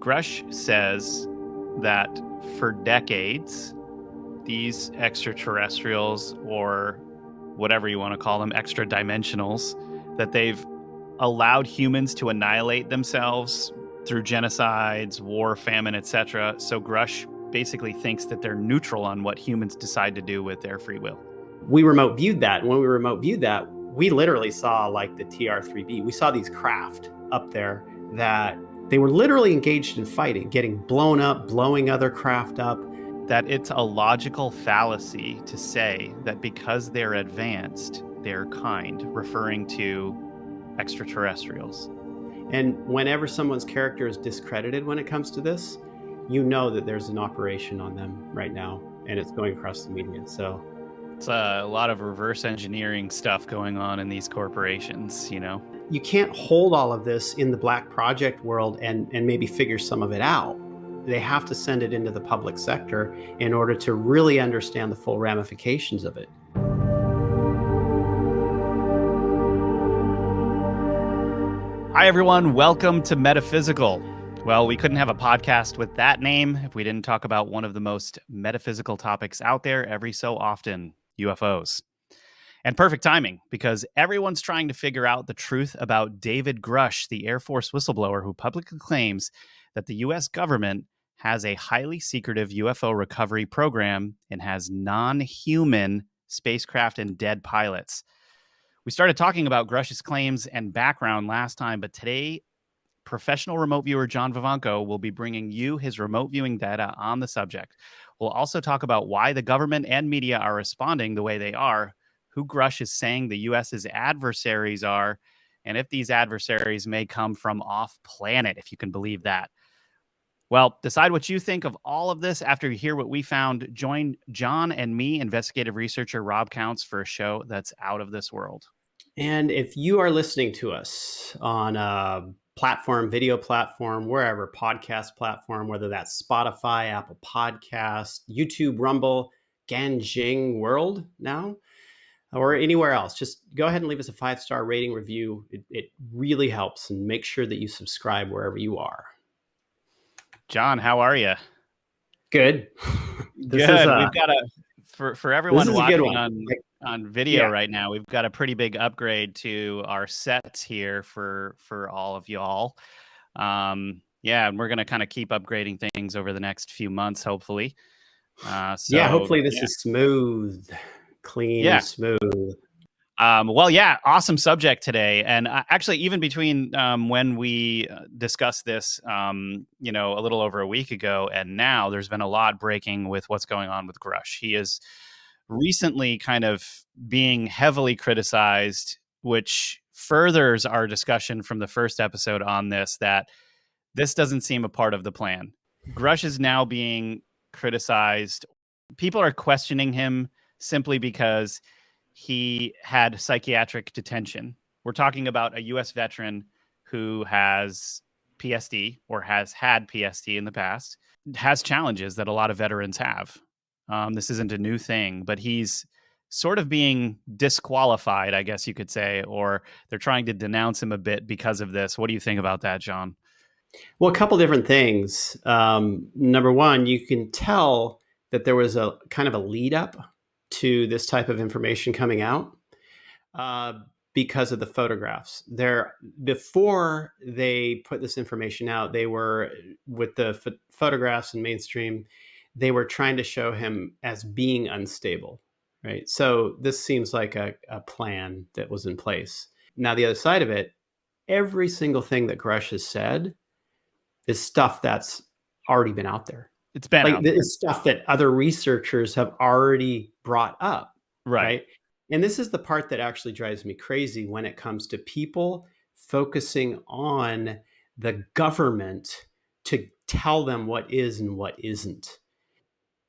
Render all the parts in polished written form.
Grusch says that for decades, these extraterrestrials, or whatever you want to call them, extra dimensionals, that they've allowed humans to annihilate themselves through genocides, war, famine, etc. So Grusch basically thinks that they're neutral on what humans decide to do with their free will. We remote viewed that. And when we remote viewed that, we literally saw like the TR-3B. We saw these craft up there that they were literally engaged in fighting, getting blown up, blowing other craft up. That it's a logical fallacy to say that because they're advanced, they're kind, referring to extraterrestrials. And whenever someone's character is discredited when it comes to this, you know that there's an operation on them right now, and it's going across the media. So it's a lot of reverse engineering stuff going on in these corporations, You can't hold all of this in the Black Project world and maybe figure some of it out. They have to send it into the public sector in order to really understand the full ramifications of it. Hi, everyone. Welcome to Metaphysical. Well, we couldn't have a podcast with that name if we didn't talk about one of the most metaphysical topics out there every so often, UFOs. And perfect timing, because everyone's trying to figure out the truth about David Grusch, the Air Force whistleblower who publicly claims that the U.S. government has a highly secretive UFO recovery program and has non-human spacecraft and dead pilots. We started talking about Grusch's claims and background last time, but today, professional remote viewer John Vivanco will be bringing you his remote viewing data on the subject. We'll also talk about why the government and media are responding the way they are, who Grusch is saying the U.S.'s adversaries are, and if these adversaries may come from off-planet, if you can believe that. Well, decide what you think of all of this after you hear what we found. Join John and me, investigative researcher Rob Counts, for a show that's out of this world. And if you are listening to us on a platform, video platform, wherever, podcast platform, whether that's Spotify, Apple Podcasts, YouTube, Rumble, Ganjing World now, or anywhere else, just go ahead and leave us a 5-star rating review. It really helps, and make sure that you subscribe wherever you are. John, how are you? Good. We've got for everyone watching on video right now, we've got a pretty big upgrade to our sets here for all of y'all. And we're going to kind of keep upgrading things over the next few months, hopefully. Hopefully this is smooth, clean, smooth. Awesome subject today. And actually, even between when we discussed this, a little over a week ago and now, there's been a lot breaking with what's going on with Grusch. He is recently kind of being heavily criticized, which furthers our discussion from the first episode on this, that this doesn't seem a part of the plan. Grusch is now being criticized. People are questioning him simply because he had psychiatric detention. We're talking about a U.S. veteran who has PSD or has had PSD in the past, has challenges that a lot of veterans have. This isn't a new thing, but he's sort of being disqualified, I guess you could say, or they're trying to denounce him a bit because of this. What do you think about that, John? Well, a couple different things. Number one, you can tell that there was a kind of a lead up to this type of information coming out because of the photographs. Before they put this information out, they were, with the photographs in mainstream, they were trying to show him as being unstable, right? So this seems like a plan that was in place. Now, the other side of it, every single thing that Grusch has said is stuff that's already been out there. It's been out there. It's stuff that other researchers have already brought up, right? And this is the part that actually drives me crazy when it comes to people focusing on the government to tell them what is and what isn't,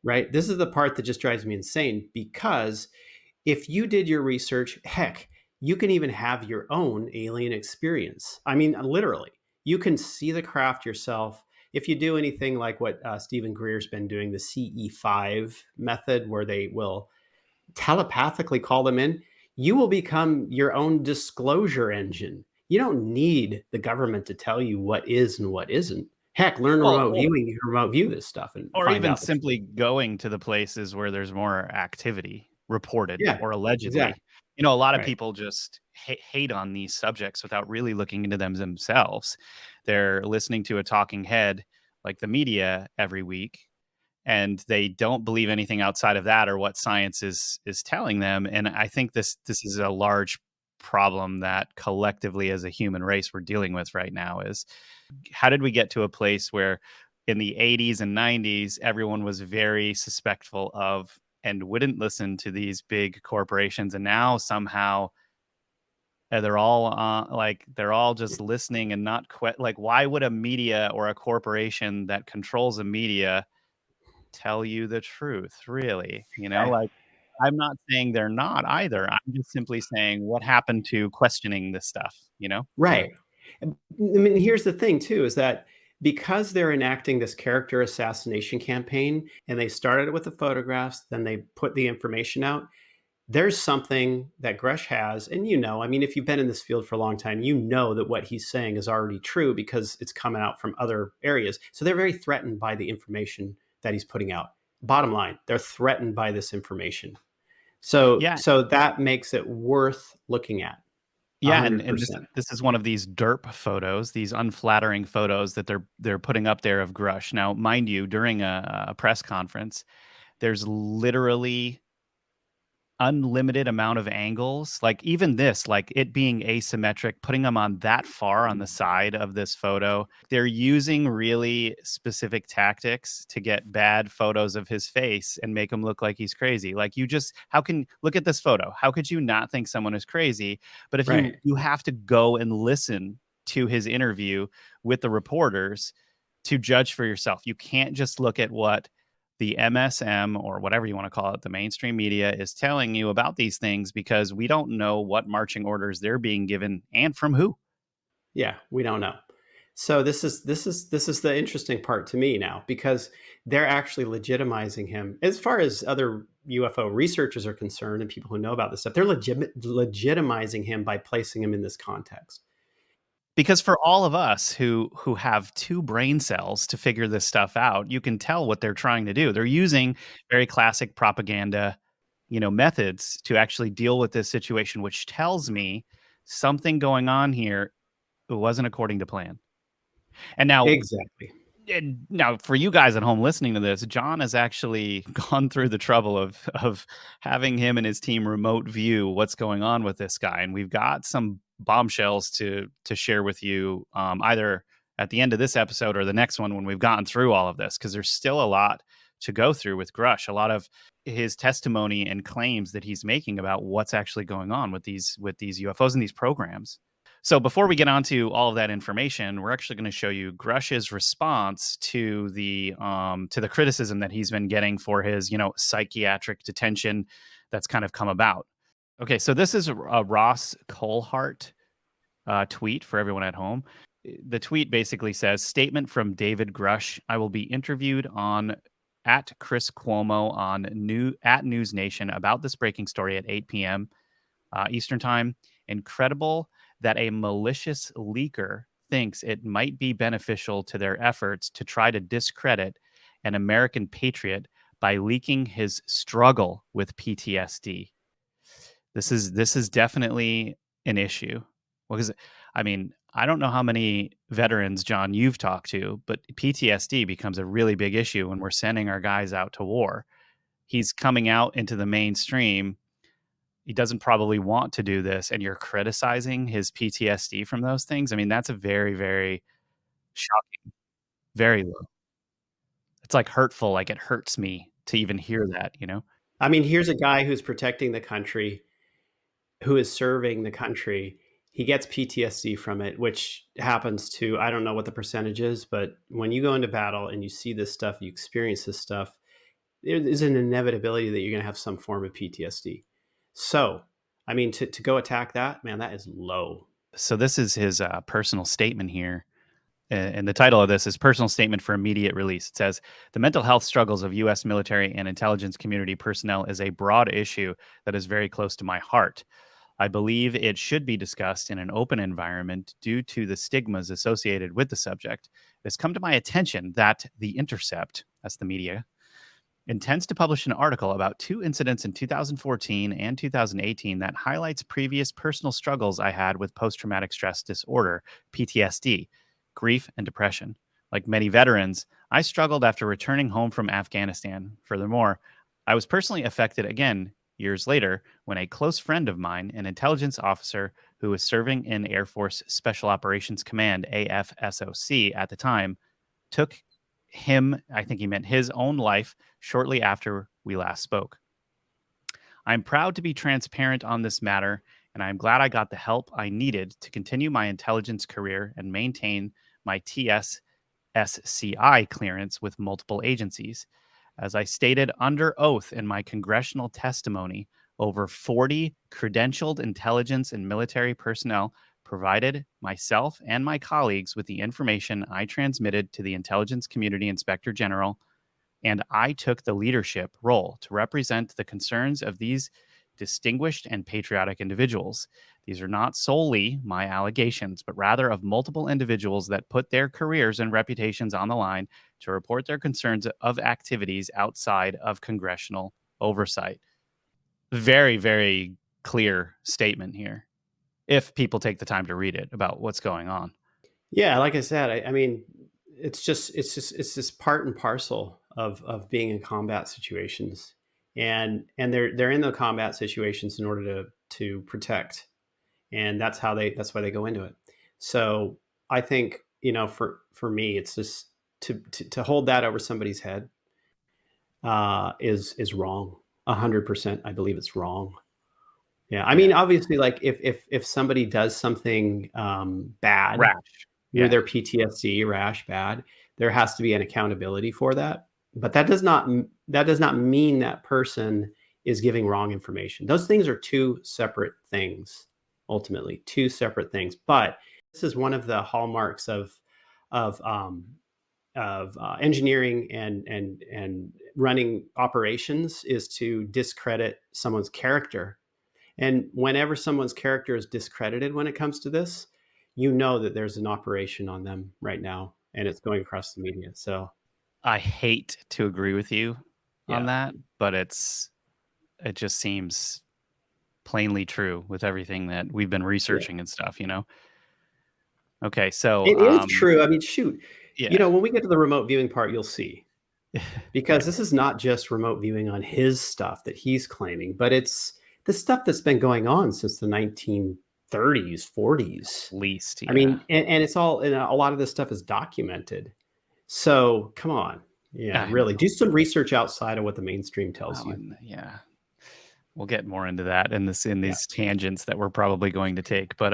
right? This is the part that just drives me insane, because if you did your research, heck, you can even have your own alien experience. I mean, literally, you can see the craft yourself. If you do anything like what Stephen Greer's been doing, the CE5 method, where they will telepathically call them in, you will become your own disclosure engine. You don't need the government to tell you what is and what isn't. Heck, learn Well, remote viewing. You can remote view this stuff and or find even out the truth. simply going to the places where there's more activity reported Yeah, or exactly. allegedly. You know, a lot of Right. people just hate on these subjects without really looking into them themselves. They're listening to a talking head like the media every week, and they don't believe anything outside of that or what science is telling them. And I think this is a large problem that collectively as a human race we're dealing with right now. Is how did we get to a place where in the 80s and 90s everyone was very suspectful of and wouldn't listen to these big corporations, and now somehow they're all like they're all just listening and not like, why would a media or a corporation that controls a media tell you the truth, really? You know, Okay. like, I'm not saying they're not either. I'm just simply saying what happened to questioning this stuff, you know? Right. I mean, here's the thing too, is that because they're enacting this character assassination campaign and they started it with the photographs, then they put the information out, there's something that Grush has, and I mean, if you've been in this field for a long time, you know that what he's saying is already true because it's coming out from other areas. So they're very threatened by the information that he's putting out. Bottom line, they're threatened by this information. So Yeah. so that makes it worth looking at Yeah, and this 100%. this is one of these derp photos, these unflattering photos that they're putting up there of Grush. Now, mind you, during a press conference, there's literally unlimited amount of angles. Like even this, like it being asymmetric, putting them on that far on the side of this photo. They're using really specific tactics to get bad photos of his face and make him look like he's crazy. Like you just how can look at this photo? How could you not think someone is crazy? But if Right. you have to go and listen to his interview with the reporters to judge for yourself. You can't just look at what the MSM or whatever you want to call it, the mainstream media is telling you about these things, because we don't know what marching orders they're being given and from who. Yeah, we don't know. So this is the interesting part to me now because they're actually legitimizing him. As far as other UFO researchers are concerned and people who know about this stuff, they're legitimizing him by placing him in this context. Because for all of us who have two brain cells to figure this stuff out, you can tell what they're trying to do. They're using very classic propaganda, methods to actually deal with this situation, which tells me something going on here wasn't according to plan. And Exactly. now for you guys at home listening to this, John has actually gone through the trouble of having him and his team remote view what's going on with this guy, and we've got some bombshells to share with you, either at the end of this episode or the next one when we've gotten through all of this, because there's still a lot to go through with Grush, a lot of his testimony and claims that he's making about what's actually going on with these UFOs and these programs. So before we get on to all of that information, we're actually going to show you Grush's response to the criticism that he's been getting for his, psychiatric detention that's kind of come about. Okay, so this is a Ross Colhart tweet for everyone at home. The tweet basically says, "Statement from David Grusch. I will be interviewed on at Chris Cuomo on News Nation about this breaking story at 8 p.m. Eastern Time. Incredible that a malicious leaker thinks it might be beneficial to their efforts to try to discredit an American patriot by leaking his struggle with PTSD. This is definitely an issue. Well, because I mean, I don't know how many veterans, John, you've talked to, but PTSD becomes a really big issue when we're sending our guys out to war. He's coming out into the mainstream. He doesn't probably want to do this, and you're criticizing his PTSD from those things. I mean, that's a very, very shocking, very low. It's like hurtful, like it hurts me to even hear that, you know? I mean, here's a guy who's protecting the country, who is serving the country. He gets PTSD from it, which happens to, I don't know what the percentage is, but when you go into battle and you see this stuff, you experience this stuff, there is an inevitability that you're going to have some form of PTSD. So, I mean, to go attack that, man, that is low. So this is his personal statement here. And the title of this is Personal Statement for Immediate Release. It says, "The mental health struggles of U.S. military and intelligence community personnel is a broad issue that is very close to my heart. I believe it should be discussed in an open environment due to the stigmas associated with the subject. It has come to my attention that The Intercept, that's the media, intends to publish an article about 2 incidents in 2014 and 2018 that highlights previous personal struggles I had with post-traumatic stress disorder, PTSD, grief, and depression. Like many veterans, I struggled after returning home from Afghanistan. Furthermore, I was personally affected again years later when a close friend of mine, an intelligence officer who was serving in Air Force Special Operations Command, AFSOC, at the time, took him, I think he meant his own life, shortly after we last spoke. I'm proud to be transparent on this matter, and I'm glad I got the help I needed to continue my intelligence career and maintain my TSSCI clearance with multiple agencies. As I stated under oath in my congressional testimony, over 40 credentialed intelligence and military personnel provided myself and my colleagues with the information I transmitted to the Intelligence Community Inspector General, and I took the leadership role to represent the concerns of these distinguished and patriotic individuals. These are not solely my allegations, but rather of multiple individuals that put their careers and reputations on the line to report their concerns of activities outside of congressional oversight. Very, very clear statement here, if people take the time to read it, about what's going on. Yeah, like I said, I mean, it's just part and parcel of being in combat situations, and they're in the combat situations in order to protect, and that's why they go into it. So I think, for me, it's just to hold that over somebody's head is wrong. 100%, I believe it's wrong. Yeah, I mean, obviously, like if somebody does something bad, Rash. with Yeah. their PTSD, rash, bad, there has to be an accountability for that. But that does not mean that person is giving wrong information. Those things are two separate things, ultimately, two separate things. But this is one of the hallmarks of engineering and running operations, is to discredit someone's character. And whenever someone's character is discredited when it comes to this, you know that there's an operation on them right now, and it's going across the media. So I hate to agree with you on yeah, that, but it just seems plainly true with everything that we've been yeah, researching and stuff, you know? Okay, so it is true. I mean, shoot, yeah. when we get to the remote viewing part, you'll see, because Yeah, this is not just remote viewing on his stuff that he's claiming, but it's the stuff that's been going on since the 1930s, 40s. at least, I yeah. mean, and it's all, and a lot of this stuff is documented. So come on. Yeah, I really. know. Do some research outside of what the mainstream tells Well, you. and yeah, we'll get more into that in Yeah. these tangents that we're probably going to take. But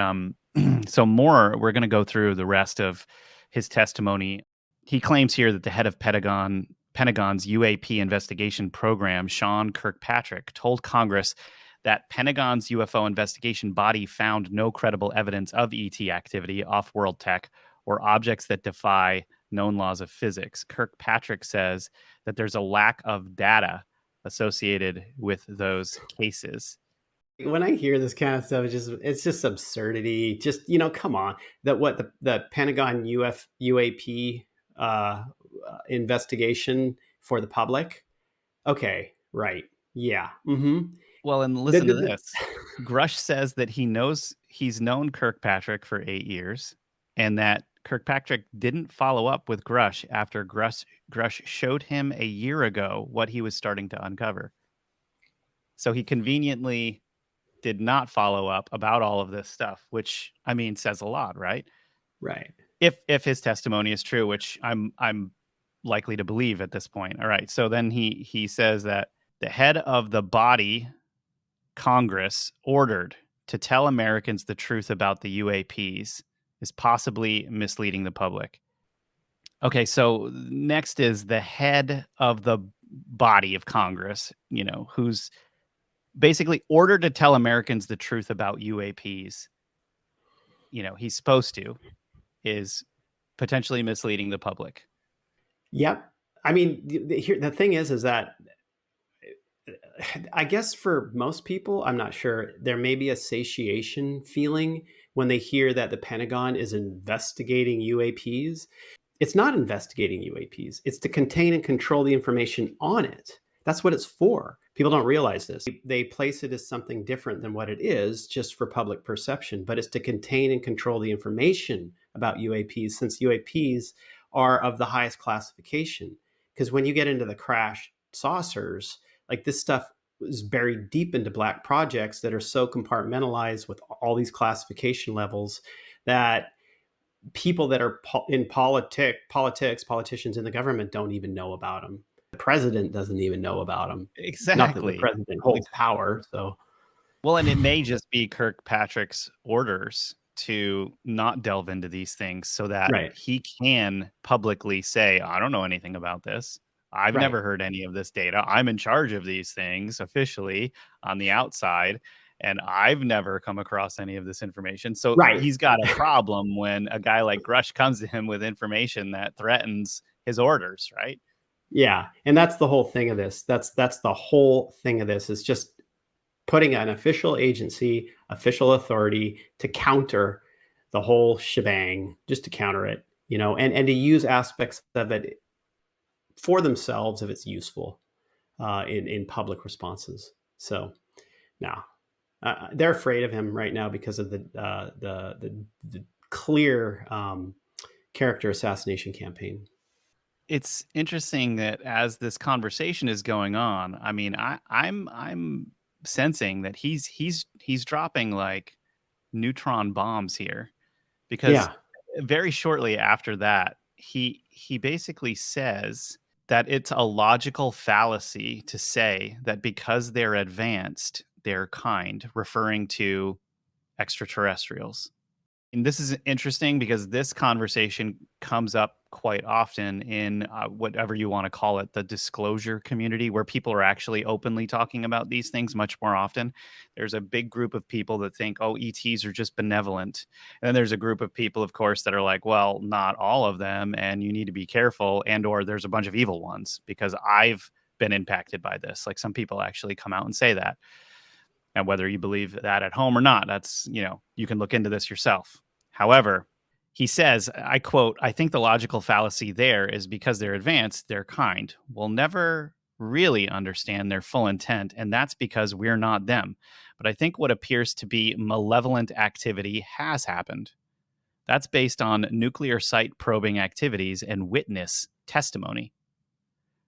so we're going to go through the rest of his testimony. He claims here that the head of Pentagon's UAP investigation program, Sean Kirkpatrick, told Congress that Pentagon's UFO investigation body found no credible evidence of ET activity, off-world tech, or objects that defy known laws of physics. Kirkpatrick says that there's a lack of data associated with those cases. When I hear this kind of stuff, it's just absurdity. Just, come on. That what the Pentagon UAP investigation for the public. Okay, right. Yeah. Mm-hmm. Well, and The, listen the, to the, this. Grusch says that he's known Kirkpatrick for 8 years, and that Kirkpatrick didn't follow up with Grusch after Grusch showed him a year ago what he was starting to uncover. So he conveniently did not follow up about all of this stuff, which, I mean, says a lot, right? right. If his testimony is true, which I'm likely to believe at this point. All right. So then he says that the head of the body, Congress, ordered to tell Americans the truth about the UAPs, is possibly misleading the public. Okay, so next is the head of the body of Congress, who's basically ordered to tell Americans the truth about UAPs. He's supposed to, is potentially misleading the public. Yep. I mean, the thing is that I guess for most people, I'm not sure, there may be a satiation feeling when they hear that the Pentagon is investigating UAPs. It's not investigating UAPs. It's to contain and control the information on it. That's what it's for. People don't realize this. They place it as something different than what it is, just for public perception, but it's to contain and control the information about UAPs, since UAPs are of the highest classification. Because when you get into the crash saucers, like this stuff is buried deep into black projects that are so compartmentalized with all these classification levels that people that are in politicians in the government don't even know about them. The president doesn't even know about them. Not that the Exactly. president holds power. So, Well, and it may just be Kirkpatrick's orders to not delve into these things so that right, he can publicly say, I don't know anything about this. I've right, never heard any of this data. I'm in charge of these things officially on the outside, and I've never come across any of this information. So right. he's got a problem when a guy like Grush comes to him with information that threatens his orders, right? Yeah, and that's the whole thing of this. That's the whole thing of this, is just putting an official agency, official authority to counter the whole shebang, just to counter it, and to use aspects of it for themselves if it's useful in public responses. So now they're afraid of him right now because of the clear character assassination campaign. It's interesting that as this conversation is going on, I mean, I'm sensing that he's dropping like neutron bombs here because Yeah, very shortly after that, he basically says that it's a logical fallacy to say that because they're advanced, they're kind, referring to extraterrestrials. And this is interesting because this conversation comes up quite often in whatever you want to call it, the disclosure community, where people are actually openly talking about these things much more often. There's a big group of people that think, oh, ETs are just benevolent. And then there's a group of people, of course, that are like, well, not all of them, and you need to be careful, and or there's a bunch of evil ones because I've been impacted by this. Like some people actually come out and say that. And whether you believe that at home or not, that's, you can look into this yourself. However, he says, I quote, I think the logical fallacy there is because they're advanced, they're kind. We'll never really understand their full intent, and that's because we're not them. But I think what appears to be malevolent activity has happened. That's based on nuclear site probing activities and witness testimony.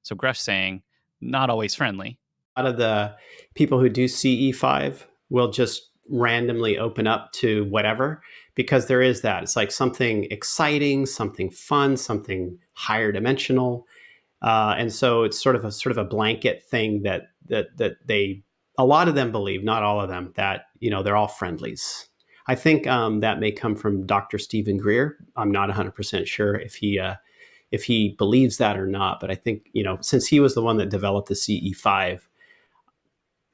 So Grush saying, not always friendly. a lot of the people who do CE5 will just randomly open up to whatever, because there is that. It's like something exciting, something fun, something higher dimensional. And so it's sort of a blanket thing that they, a lot of them believe, not all of them, that they're all friendlies. I think that may come from Dr. Stephen Greer. I'm not 100% sure if he believes that or not, but I think since he was the one that developed the CE5,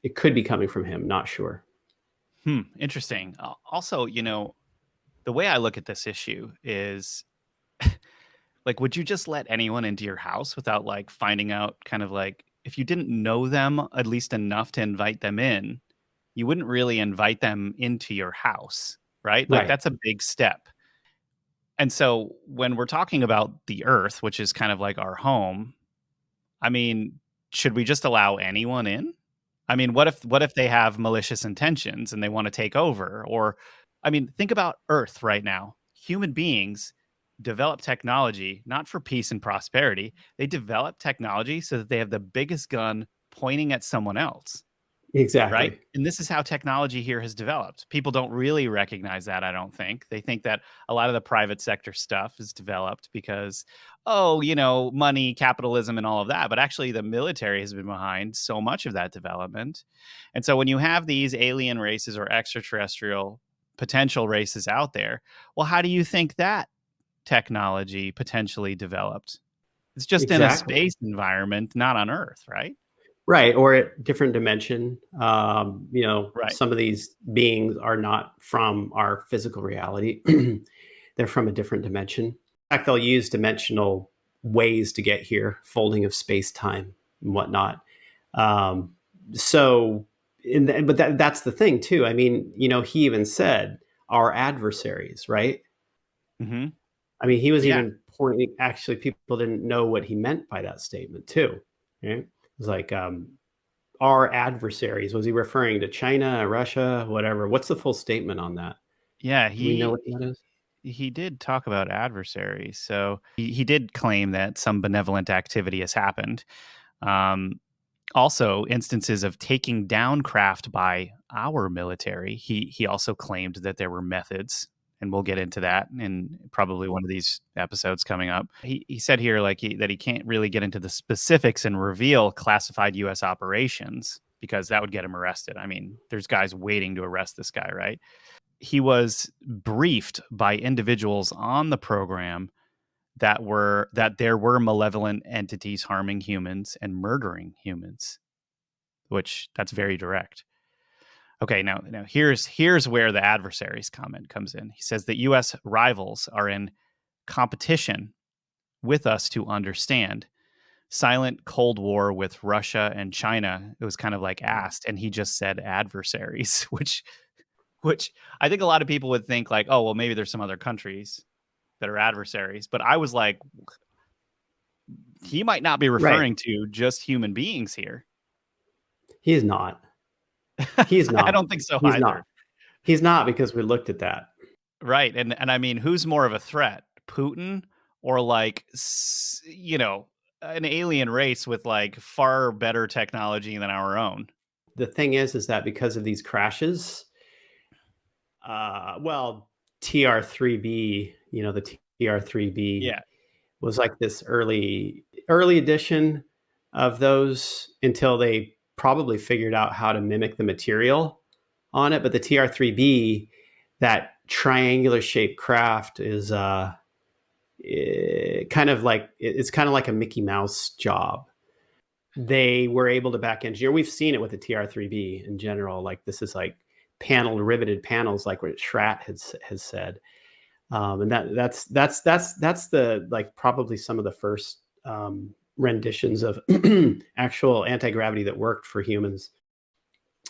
it could be coming from him. Not sure. Interesting. Also, the way I look at this issue is like, would you just let anyone into your house without like finding out kind of like if you didn't know them at least enough to invite them in, you wouldn't really invite them into your house, right? Like Right. that's a big step. And so when we're talking about the earth, which is kind of like our home, I mean, should we just allow anyone in? I mean, what if they have malicious intentions and they want to take over? Or I mean, think about Earth right now. Human beings develop technology not for peace and prosperity. They develop technology so that they have the biggest gun pointing at someone else. Right? Exactly. And this is how technology here has developed. People don't really recognize that, I don't think. They think that a lot of the private sector stuff is developed because, oh, money, capitalism, and all of that. But actually, the military has been behind so much of that development. And so when you have these alien races or extraterrestrial potential races out there, well, how do you think that technology potentially developed? It's just in a Exactly. space environment, not on Earth, right? Right. Or a different dimension. Right. Some of these beings are not from our physical reality. They're from a different dimension. In fact, they'll use dimensional ways to get here, folding of space time and whatnot. Um, So, but that's the thing too. I mean, he even said our adversaries, right? Mm-hmm. I mean, he was Yeah. even pointing. Actually, people didn't know what he meant by that statement too. Right? It was like our adversaries. Was he referring to China, Russia, whatever? What's the full statement on that? Yeah, Do we know what that is? he did talk about adversaries. So he did claim that some benevolent activity has happened. Um, Also, instances of taking down craft by our military. He also claimed that there were methods, and we'll get into that in probably one of these episodes coming up. He said here that he can't really get into the specifics and reveal classified U.S. operations because that would get him arrested. I mean, there's guys waiting to arrest this guy, right? He was briefed by individuals on the program that there were malevolent entities harming humans and murdering humans, which that's very direct. Okay, now here's where the adversaries comment comes in. He says that US rivals are in competition with us to understand. Silent Cold War with Russia and China, it was kind of like asked, and he just said adversaries, which I think a lot of people would think like, oh, well, maybe there's some other countries that are adversaries. But I was like, he might not be Right. referring to just human beings here. He's not. He's I not. don't think so He's not. either. He's not because we looked at that. Right. And I mean, who's more of a threat? Putin or like an alien race with like far better technology than our own? The thing is that because of these crashes, well, TR3B, the TR3B Yeah. was like this early edition of those until they probably figured out how to mimic the material on it. But the TR3B, that triangular shaped craft, is it's kind of like a Mickey Mouse job. They were able to back engineer. We've seen it with the TR3B in general. Like this is like riveted panels, like what Schratt has said. And that's the like probably some of the first renditions of actual anti-gravity that worked for humans.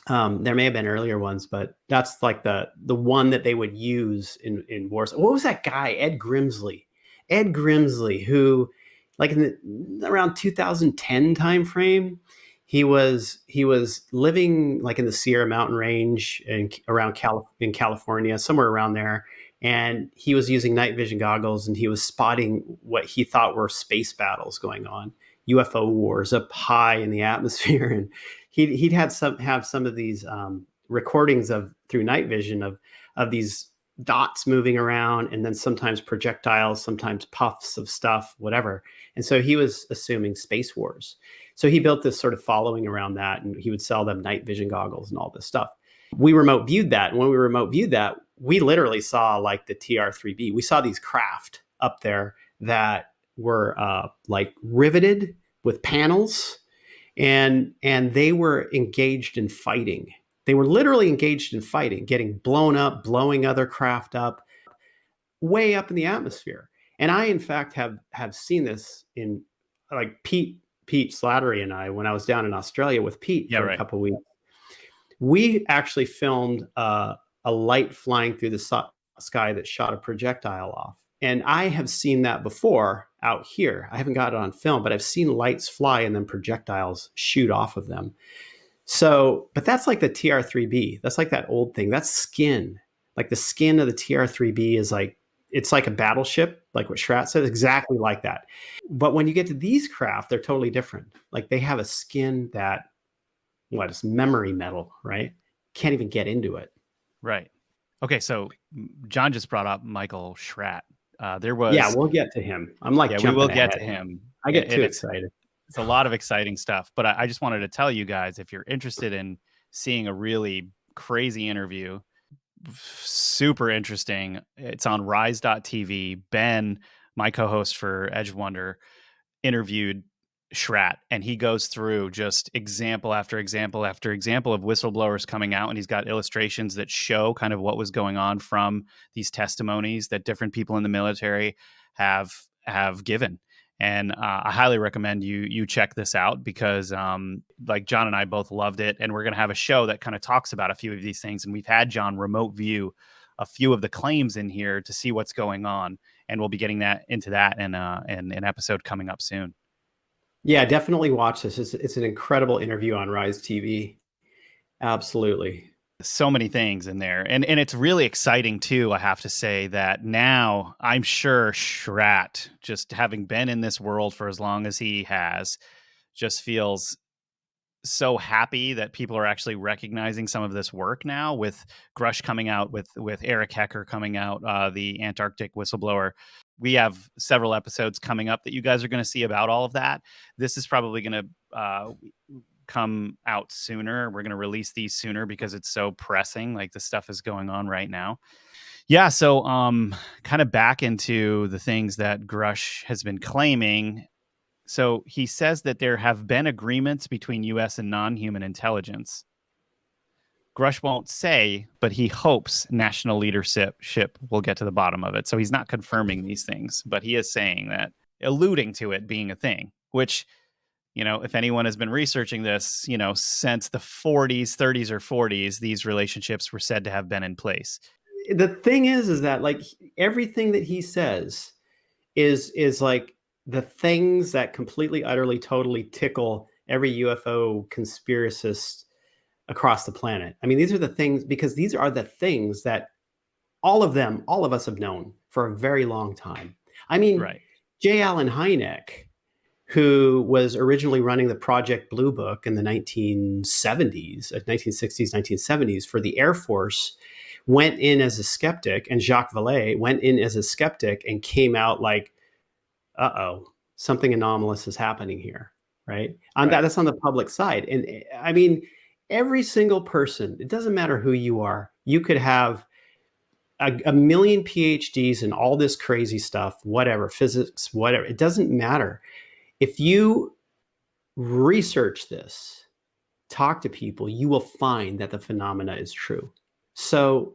There may have been earlier ones, but that's like the one that they would use in wars. What was that guy, Ed Grimsley? Ed Grimsley, who like around 2010 time frame, he was living like in the Sierra Mountain Range and around in California, somewhere around there, and he was using night vision goggles and he was spotting what he thought were space battles going on, UFO wars up high in the atmosphere, and he'd have some of these recordings of through night vision of these dots moving around, and then sometimes projectiles, sometimes puffs of stuff, whatever. And so he was assuming space wars. So he built this sort of following around that, and he would sell them night vision goggles and all this stuff. We remote viewed that, and when we remote viewed that, we literally saw like the TR3B. We saw these craft up there that were like riveted with panels, and they were engaged in fighting. They were literally engaged in fighting, getting blown up, blowing other craft up, way up in the atmosphere. And I, in fact, have seen this in like Pete Slattery and I, when I was down in Australia with Pete Yeah, for a right. couple of weeks, we actually filmed a light flying through the sky that shot a projectile off. And I have seen that before out here. I haven't got it on film, but I've seen lights fly and then projectiles shoot off of them. So, but that's like the TR3B. That's like that old thing. That's skin. Like the skin of the TR3B is like, it's like a battleship, like what Schratt said, exactly like that. But when you get to these craft, they're totally different. Like they have a skin that, what is memory metal, right? Can't even get into it. Right. Okay, so John just brought up Michael Schratt. There Yeah, was we'll get to him. I'm like Yeah, we will jumping get ahead. to him. I get And too it's excited. a lot of exciting stuff. But I just wanted to tell you guys, if you're interested in seeing a really crazy interview, super interesting. It's on rise.tv. Ben, my co-host for Edge Wonder, interviewed Schratt, and he goes through just example after example after example of whistleblowers coming out, and he's got illustrations that show kind of what was going on from these testimonies that different people in the military have given. And I highly recommend you check this out because like John and I both loved it. And we're going to have a show that kind of talks about a few of these things. And we've had John remote view a few of the claims in here to see what's going on. And we'll be getting into that in an episode coming up soon. Yeah, definitely watch this. It's an incredible interview on Rise TV. Absolutely. So many things in there. And it's really exciting too, I have to say, that now I'm sure Schratt, just having been in this world for as long as he has, just feels so happy that people are actually recognizing some of this work now, with Grusch coming out, with Eric Hecker coming out, the Antarctic whistleblower. We have several episodes coming up that you guys are going to see about all of that. This is probably going to come out sooner. We're going to release these sooner because it's so pressing. Like, the stuff is going on right now. Yeah. So kind of back into the things that Grusch has been claiming. So he says that there have been agreements between U.S. and non-human intelligence. Grusch won't say, but he hopes national leadership will get to the bottom of it. So he's not confirming these things, but he is saying that, alluding to it being a thing, which, if anyone has been researching this, since the 40s, 30s or 40s, these relationships were said to have been in place. The thing is that, like, everything that he says is like the things that completely, utterly, totally tickle every UFO conspiracist across the planet. I mean, these are the things, because these are the things that all of us have known for a very long time. I mean, right. J. Allen Hynek, who was originally running the Project Blue Book in the 1970s, 1960s, 1970s for the Air Force, went in as a skeptic, and Jacques Vallée went in as a skeptic and came out like, uh-oh, something anomalous is happening here, right? That's on the public side. And I mean, every single person, it doesn't matter who you are, you could have a million PhDs and all this crazy stuff, whatever, physics, whatever, it doesn't matter. If you research this, talk to people, you will find that the phenomena is true. So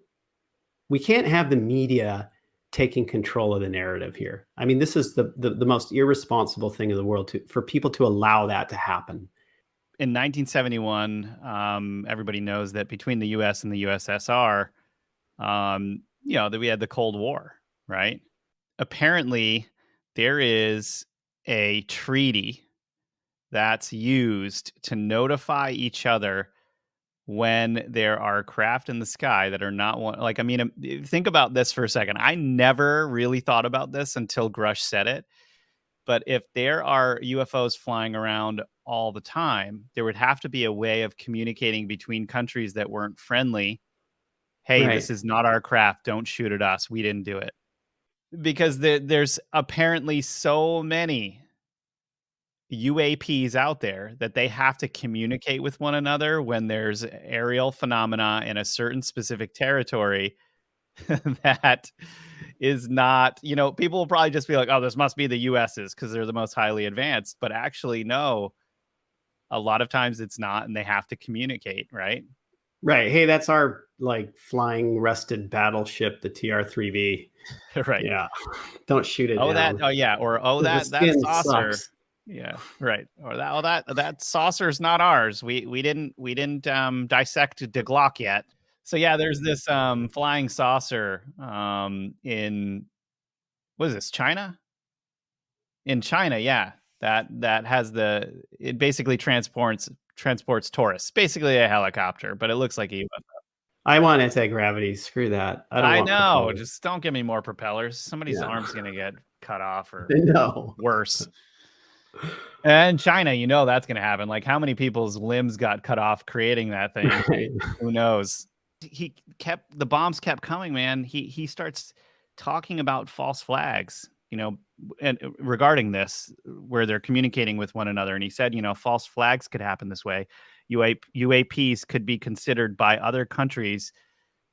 we can't have the media taking control of the narrative here. I mean, this is the most irresponsible thing in the world, for people to allow that to happen. In 1971, everybody knows that between the U.S. and the USSR, that we had the Cold War, right? Apparently, there is a treaty that's used to notify each other when there are craft in the sky that are not one. Like, I mean, think about this for a second. I never really thought about this until Grusch said it. But if there are UFOs flying around all the time, there would have to be a way of communicating between countries that weren't friendly. Hey, Right. This is not our craft. Don't shoot at us. We didn't do it. Because there's apparently so many UAPs out there that they have to communicate with one another when there's aerial phenomena in a certain specific territory that is not, people will probably just be like, oh, this must be the US's because they're the most highly advanced. But actually, no, a lot of times it's not, and they have to communicate, right? Right. Hey, that's our like flying rusted battleship, the TR-3B. Right. Yeah. Don't shoot it down. Yeah. Or, that saucer. Sucks. Yeah. Right. Or that saucer's not ours. We didn't dissect the Glock yet. So yeah, there's this flying saucer in, what is this, China? In China, yeah. That has it basically transports tourists. Basically a helicopter, but it looks like a UFO. I want anti-gravity. Screw that. I want know. propellers. Just don't give me more propellers. Somebody's arm's gonna get cut off, or No. worse. And China, that's gonna happen. Like, how many people's limbs got cut off creating that thing? Right. Who knows? The bombs kept coming, man. He starts talking about false flags, and regarding this, where they're communicating with one another. And he said, false flags could happen this way. UAPs could be considered by other countries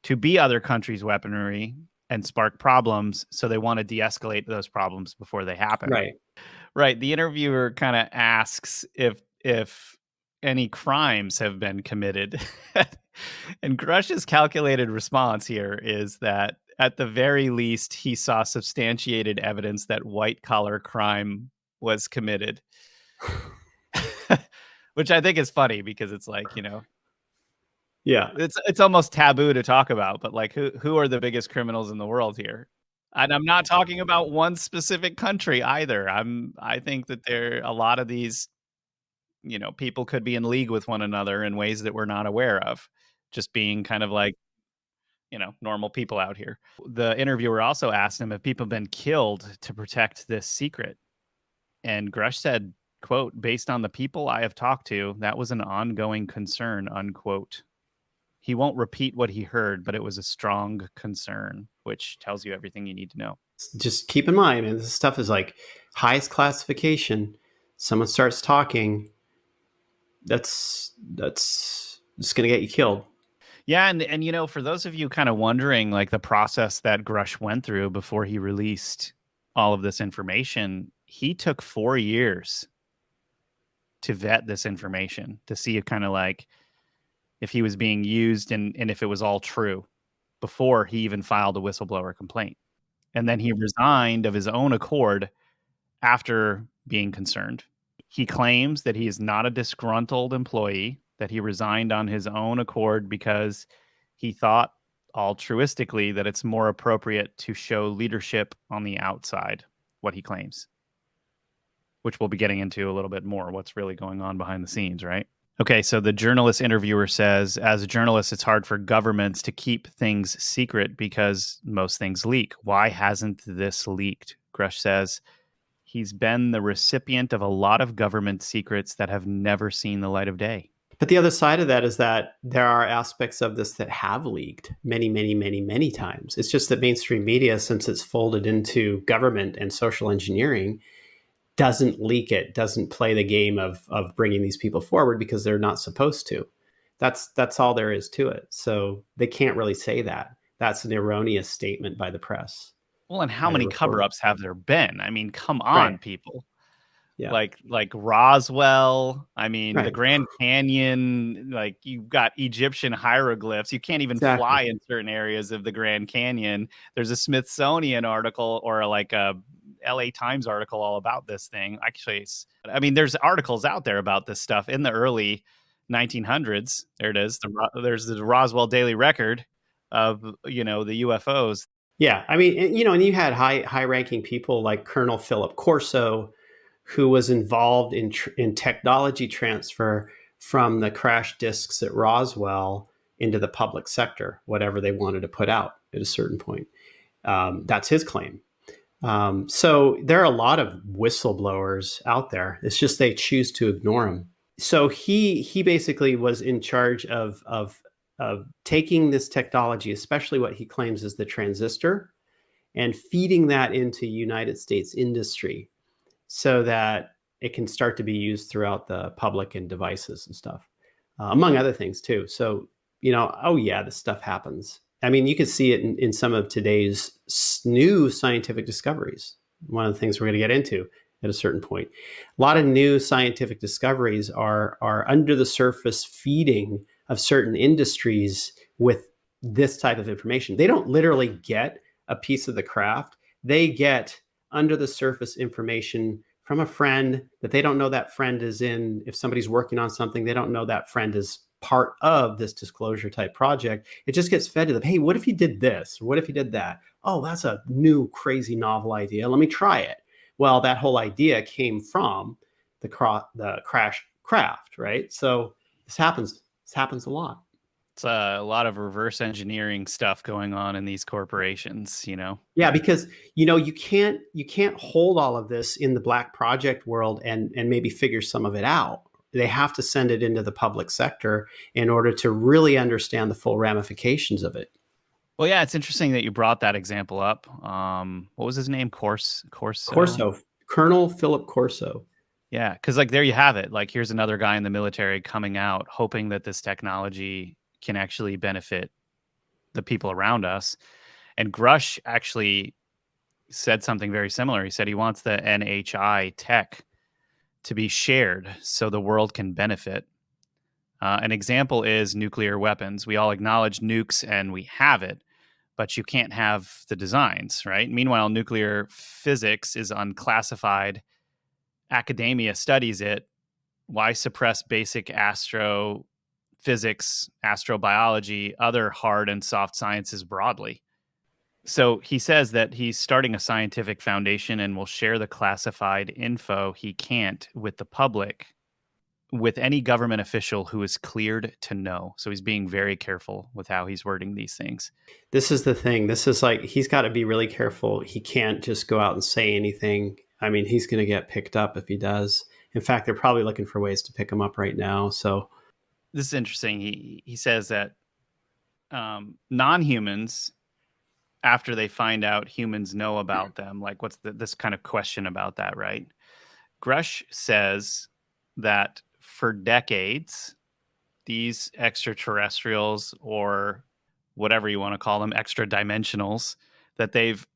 to be other countries' weaponry and spark problems. So they want to de-escalate those problems before they happen. Right. Right. The interviewer kind of asks if any crimes have been committed. And Grusch's calculated response here is that at the very least, he saw substantiated evidence that white collar crime was committed. Which I think is funny because it's like, Yeah. it's almost taboo to talk about, but like who are the biggest criminals in the world here? And I'm not talking about one specific country either. I think that a lot of these, people could be in league with one another in ways that we're not aware of, just being kind of like, normal people out here. The interviewer also asked him if people have been killed to protect this secret. And Grusch said, quote, "Based on the people I have talked to, that was an ongoing concern," unquote. He won't repeat what he heard, but it was a strong concern, which tells you everything you need to know. Just keep in mind, and this stuff is like highest classification. Someone starts talking, that's just going to get you killed. Yeah, and for those of you kind of wondering, like the process that Grusch went through before he released all of this information, he took 4 years to vet this information to see if kind of like if he was being used and if it was all true before he even filed a whistleblower complaint. And then he resigned of his own accord after being concerned. He claims that he is not a disgruntled employee, that he resigned on his own accord because he thought altruistically that it's more appropriate to show leadership on the outside, what he claims, which we'll be getting into a little bit more, what's really going on behind the scenes, right? Okay, so the journalist interviewer says, as a journalist, it's hard for governments to keep things secret because most things leak. Why hasn't this leaked? Grusch says, he's been the recipient of a lot of government secrets that have never seen the light of day. But the other side of that is that there are aspects of this that have leaked many, many, many, many times. It's just that mainstream media, since it's folded into government and social engineering, doesn't leak it, doesn't play the game of bringing these people forward because they're not supposed to. That's all there is to it. So they can't really say that. That's an erroneous statement by the press. Well, and how many cover-ups have there been? I mean, come on, right. people. Yeah. Like Roswell, I mean, right. the Grand Canyon, like you've got Egyptian hieroglyphs. You can't even exactly. fly in certain areas of the Grand Canyon. There's a Smithsonian article or like a LA Times article all about this thing. Actually, I mean, there's articles out there about this stuff in the early 1900s. There it is. There's the Roswell Daily Record of, the UFOs. Yeah. I mean, and you had high ranking people like Colonel Philip Corso, who was involved in technology transfer from the crash disks at Roswell into the public sector, whatever they wanted to put out at a certain point. That's his claim. So there are a lot of whistleblowers out there. It's just they choose to ignore them. So he basically was in charge of taking this technology, especially what he claims is the transistor, and feeding that into United States industry so that it can start to be used throughout the public and devices and stuff, among other things too. So, oh yeah, this stuff happens. I mean, you can see it in some of today's new scientific discoveries. One of the things we're going to get into at a certain point. A lot of new scientific discoveries are under the surface feeding of certain industries with this type of information. They don't literally get a piece of the craft. They get under the surface information from a friend that they don't know that friend is in. If somebody's working on something, they don't know that friend is part of this disclosure type project. It just gets fed to them. Hey, what if you did this? Or what if you did that? Oh, that's a new crazy novel idea. Let me try it. Well, that whole idea came from the crash craft, right? So this happens a lot. It's a lot of reverse engineering stuff going on in these corporations, Yeah, because you can't hold all of this in the black project world and maybe figure some of it out. They have to send it into the public sector in order to really understand the full ramifications of it. Well, yeah, it's interesting that you brought that example up. What was his name? Corso? Colonel Philip Corso. Yeah, because like there you have it. Like here's another guy in the military coming out, hoping that this technology can actually benefit the people around us. And Grusch actually said something very similar. He said he wants the NHI tech to be shared so the world can benefit. An example is nuclear weapons. We all acknowledge nukes and we have it, but you can't have the designs, right? Meanwhile, nuclear physics is unclassified academia studies it, why suppress basic astrophysics, astrobiology, other hard and soft sciences broadly? So he says that he's starting a scientific foundation and will share the classified info he can't with the public with any government official who is cleared to know. So he's being very careful with how he's wording these things. This is the thing. This is like, he's got to be really careful. He can't just go out and say anything. I mean, he's going to get picked up if he does. In fact, they're probably looking for ways to pick him up right now. So this is interesting. He says that non-humans, after they find out humans know about them, like what's this kind of question about that, right? Grusch says that for decades, these extraterrestrials, or whatever you want to call them, extra dimensionals, that they've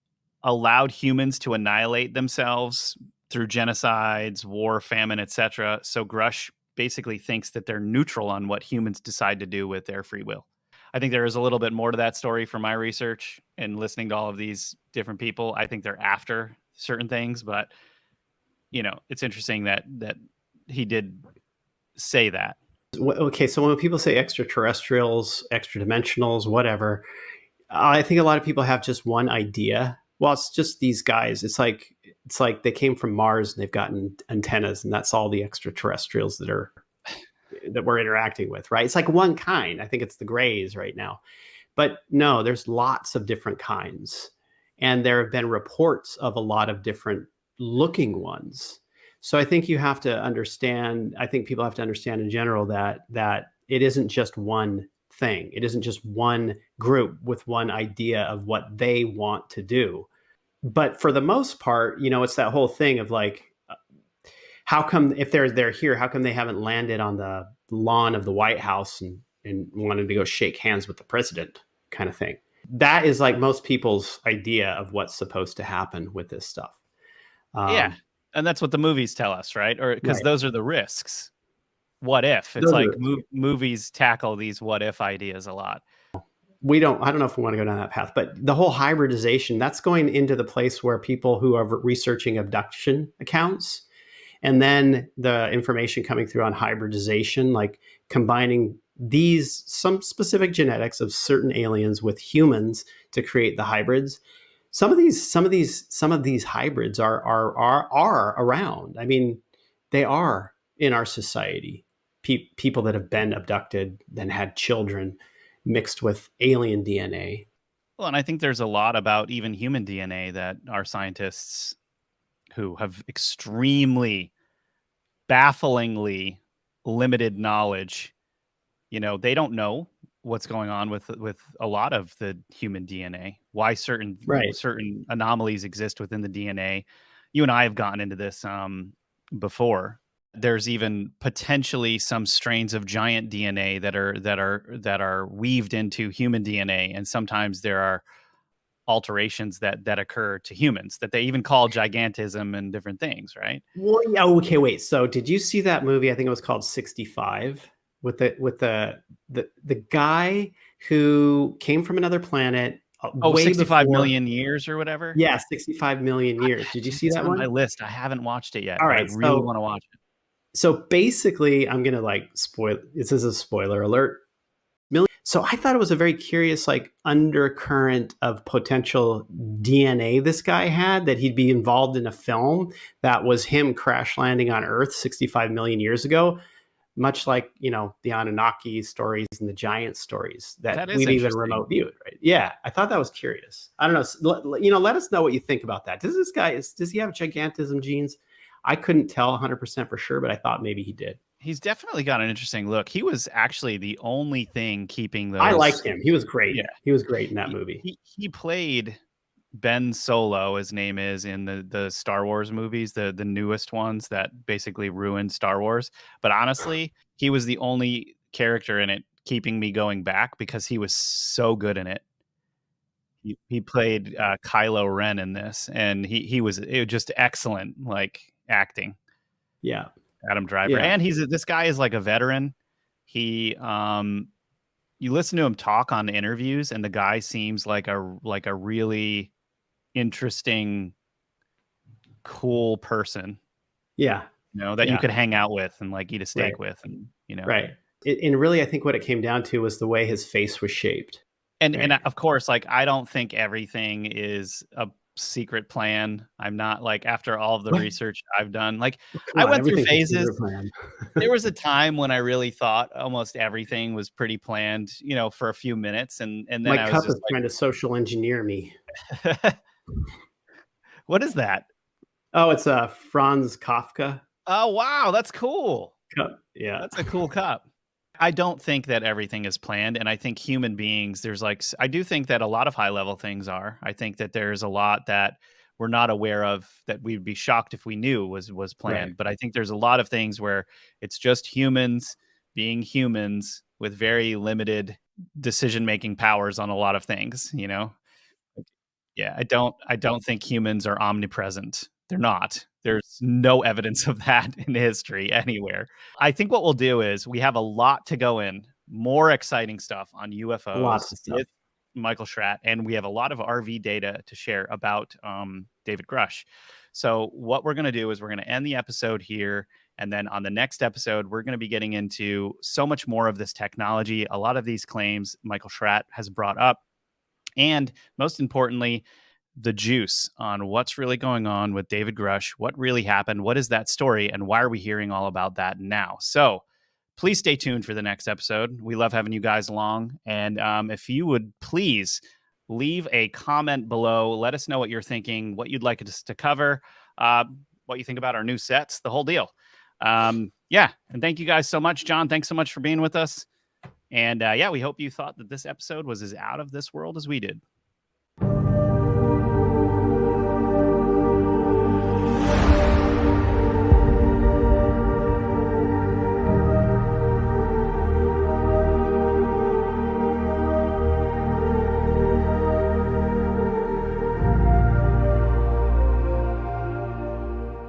allowed humans to annihilate themselves through genocides, war, famine, etc. So Grusch basically thinks that they're neutral on what humans decide to do with their free will. I think there is a little bit more to that story from my research and listening to all of these different people. I think they're after certain things, but it's interesting that he did say that. Okay, so when people say extraterrestrials, extra dimensionals, whatever, I think a lot of people have just one idea. Well, it's just these guys. It's like they came from Mars and they've gotten antennas, and that's all the extraterrestrials that we're interacting with, right? It's like one kind. I think it's the Greys right now. But no, there's lots of different kinds. And there have been reports of a lot of different looking ones. So I think you have to understand, I think people have to understand in general that it isn't just one thing. It isn't just one group with one idea of what they want to do. But for the most part, it's that whole thing of like, how come if they're here, how come they haven't landed on the lawn of the White House and wanted to go shake hands with the president, kind of thing? That is like most people's idea of what's supposed to happen with this stuff. Yeah. And that's what the movies tell us, right? Or because Right. those are the risks. What if? It's like movies tackle these what if ideas a lot. I don't know if we want to go down that path, but the whole hybridization, that's going into the place where people who are researching abduction accounts, and then the information coming through on hybridization, like combining some specific genetics of certain aliens with humans to create the hybrids. Some of these hybrids are around. I mean, they are in our society. People that have been abducted, then had children mixed with alien DNA. Well, and I think there's a lot about even human DNA that our scientists, who have extremely, bafflingly limited knowledge, they don't know what's going on with a lot of the human DNA, why certain anomalies exist within the DNA. You and I have gotten into this before. There's even potentially some strains of giant DNA that are weaved into human DNA, and sometimes there are alterations that occur to humans that they even call gigantism and different things, right? Well, yeah, okay, wait. So did you see that movie? I think it was called 65, with the guy who came from another planet way 65 before. million years or whatever. Yeah, 65 million years. Did you see It's that on my one? list. I haven't watched it yet, All but I right, really want to watch it. so basically, I'm gonna like spoil. This is a spoiler alert. So I thought it was a very curious, like, undercurrent of potential DNA this guy had, that he'd be involved in a film that was him crash landing on Earth 65 million years ago, much like, the Anunnaki stories and the giant stories that That is we've even interesting. remote viewed, right? Yeah, I thought that was curious. I don't know. Let us know what you think about that. Does he have gigantism genes? I couldn't tell 100% for sure, but I thought maybe he did. He's definitely got an interesting look. He was actually the only thing keeping I those. liked him. He was great. Yeah. He was great in that He movie. he played Ben Solo, his name is, in the Star Wars movies, the newest ones that basically ruined Star Wars. But honestly, he was the only character in it keeping me going back because he was so good in it. He played Kylo Ren in this, and it was just excellent, like, acting. Yeah. Adam Driver, Yeah. and this guy is like a veteran. He you listen to him talk on interviews, and the guy seems like a really interesting, cool person. Yeah. that you Yeah. could hang out with and like eat a Right. steak with, and Right. And really, I think what it came down to was the way his face was shaped. and Right. of course, like I don't think everything is a secret plan. I'm not like, after all of the What? research I've done, like Oh, come I on. went through Everything's a phases. secret plan. There was a time when I really thought almost everything was pretty planned, for a few minutes, and then My I was cup just is trying to social engineer me. like, what is that? Oh, it's a Franz Kafka Oh, wow, that's cool. cup. Yeah. That's a cool cup. I don't think that everything is planned, and I think human beings, there's like I do think that a lot of high level things are. I think that there's a lot that we're not aware of that we'd be shocked if we knew was Right. planned. But I think there's a lot of things where it's just humans being humans with very limited decision making powers on a lot of things. Yeah, I don't think humans are omnipresent. They're not. There's no evidence of that in history anywhere. I think what we'll do is we have a lot to go in, more exciting stuff on Lots UFOs of stuff. with Michael Schratt, and we have a lot of RV data to share about David Grusch. So what we're going to do is we're going to end the episode here, and then on the next episode, we're going to be getting into so much more of this technology, a lot of these claims Michael Schratt has brought up, and most importantly, the juice on what's really going on with David Grusch, what really happened, what is that story, and why are we hearing all about that now? So please stay tuned for the next episode. We love having you guys along. And if you would please leave a comment below, let us know what you're thinking, what you'd like us to cover, what you think about our new sets, the whole deal. Yeah. And thank you guys so much. John, thanks so much for being with us. And yeah, we hope you thought that this episode was as out of this world as we did.